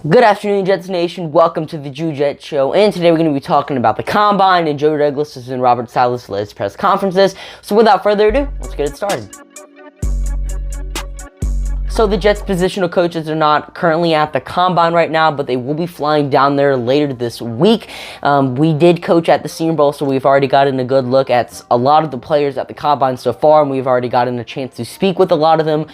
Good afternoon, Jets Nation. Welcome to the Jew Jet Show. And today we're going to be talking about the Combine and Joe Douglas's and Robert Saleh's latest press conferences. So without further ado, let's get it started. So the Jets positional coaches are not currently at the Combine right now, but they will be flying down there later this week. We did coach at the Senior Bowl, so we've already gotten a good look at a lot of the players at the Combine so far, and we've already gotten a chance to speak with a lot of them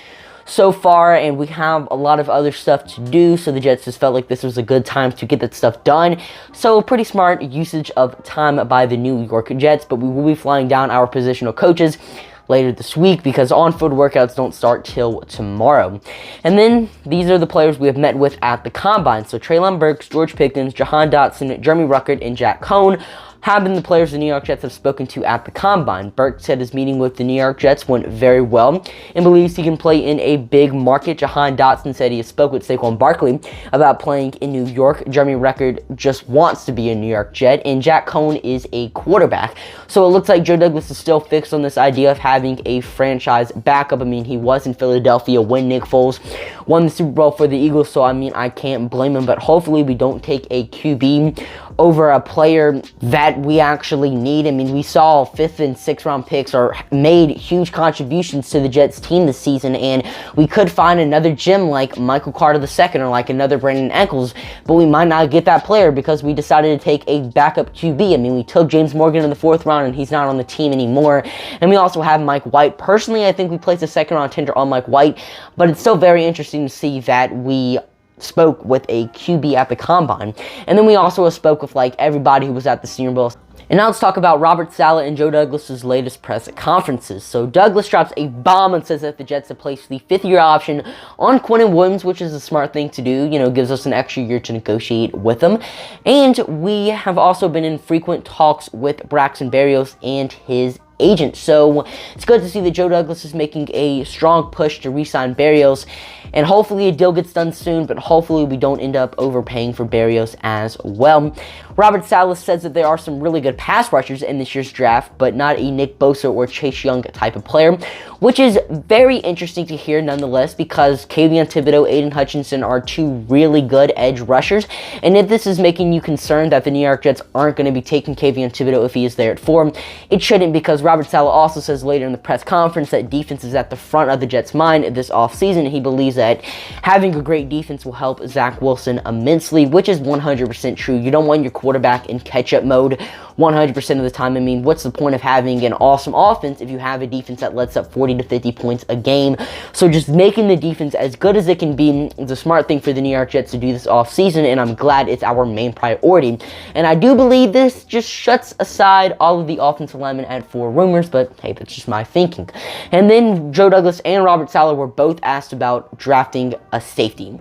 so far, and we have a lot of other stuff to do, so the Jets just felt like this was a good time to get that stuff done. So pretty smart usage of time by the New York Jets, but we will be flying down our positional coaches later this week because on-field workouts don't start till tomorrow. And then these are the players we have met with at the Combine. So Treylon Burks, George Pickens, Jahan Dotson, Jeremy Ruckert, and Jack Cohn have been the players the New York Jets have spoken to at the Combine. Burks said his meeting with the New York Jets went very well and believes he can play in a big market. Jahan Dotson said he spoke with Saquon Barkley about playing in New York. Jeremy Ruckert just wants to be a New York Jet, and Jack Cohn is a quarterback. So it looks like Joe Douglas is still fixed on this idea of having a franchise backup. I mean, he was in Philadelphia when Nick Foles won the Super Bowl for the Eagles, so I mean, I can't blame him, but hopefully we don't take a QB over a player that we actually need. I mean, we saw 5th and 6th round picks or made huge contributions to the Jets team this season, and we could find another gem like Michael Carter II or like another Brandon Echols, but we might not get that player because we decided to take a backup QB. I mean, we took James Morgan in the 4th round and he's not on the team anymore, and we also have Mike White. Personally, I think we placed a 2nd round tender on Mike White, but it's still very interesting to see that we spoke with a QB at the Combine. And then we also spoke with like everybody who was at the Senior Bowl. And now let's talk about Robert Saleh and Joe Douglas's latest press conferences. So Douglas drops a bomb and says that the Jets have placed the 5th-year option on Quinnen Williams, which is a smart thing to do. You know, gives us an extra year to negotiate with him. And we have also been in frequent talks with Braxton Berrios and his agent. So it's good to see that Joe Douglas is making a strong push to re-sign Berrios, and hopefully a deal gets done soon, but hopefully we don't end up overpaying for Berrios as well. Robert Saleh says that there are some really good pass rushers in this year's draft, but not a Nick Bosa or Chase Young type of player, which is very interesting to hear nonetheless because Kayvon Thibodeaux, Aiden Hutchinson are 2 really good edge rushers, and if this is making you concerned that the New York Jets aren't going to be taking Kayvon Thibodeaux if he is there at 4, it shouldn't, because Robert Saleh also says later in the press conference that defense is at the front of the Jets' mind this offseason, and he believes that having a great defense will help Zach Wilson immensely, which is 100% true. You don't want your quarterback in catch-up mode 100% of the time. I mean, what's the point of having an awesome offense if you have a defense that lets up 40 to 50 points a game? So just making the defense as good as it can be is a smart thing for the New York Jets to do this offseason, and I'm glad it's our main priority. And I do believe this just shuts aside all of the offensive linemen at 4 rumors, but hey, that's just my thinking. And then Joe Douglas and Robert Saleh were both asked about drafting a safety.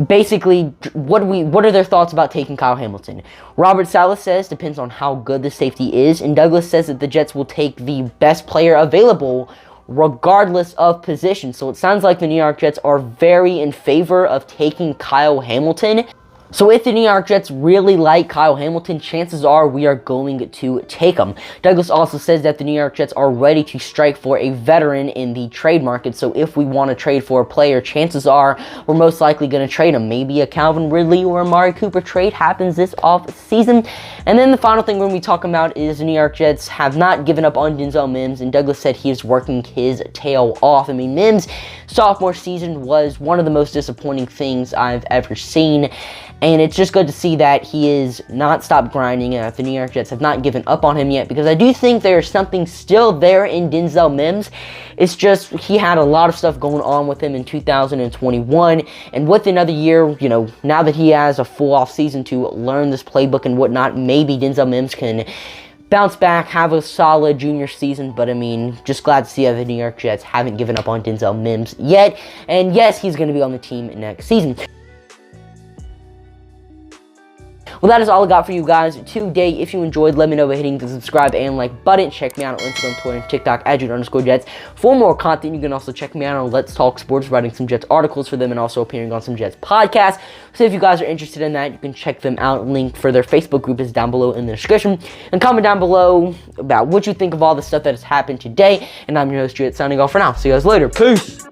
Basically, what are their thoughts about taking Kyle Hamilton? Robert Saleh says depends on how good the safety is, and Douglas says that the Jets will take the best player available regardless of position. So it sounds like the New York Jets are very in favor of taking Kyle Hamilton. So if the New York Jets really like Kyle Hamilton, chances are we are going to take him. Douglas also says that the New York Jets are ready to strike for a veteran in the trade market. So if we want to trade for a player, chances are we're most likely going to trade him. Maybe a Calvin Ridley or Amari Cooper trade happens this off season. And then the final thing we're going to be talking about is the New York Jets have not given up on Denzel Mims, and Douglas said he is working his tail off. I mean, Mims' sophomore season was one of the most disappointing things I've ever seen. And it's just good to see that he is not stopped grinding and that the New York Jets have not given up on him yet, because I do think there's something still there in Denzel Mims. It's just he had a lot of stuff going on with him in 2021, and with another year, you know, now that he has a full off season to learn this playbook and whatnot, maybe Denzel Mims can bounce back, have a solid junior season. But I mean, just glad to see that the New York Jets haven't given up on Denzel Mims yet, and yes, he's going to be on the team next season. Well, that is all I got for you guys today. If you enjoyed, let me know by hitting the subscribe and like button. Check me out on Instagram, Twitter, and TikTok at Jude_Jets for more content. You can also check me out on Let's Talk Sports, writing some Jets articles for them and also appearing on some Jets podcasts. So if you guys are interested in that, you can check them out. Link for their Facebook group is down below in the description. And comment down below about what you think of all the stuff that has happened today. And I'm your host, Jude, signing off for now. See you guys later. Peace.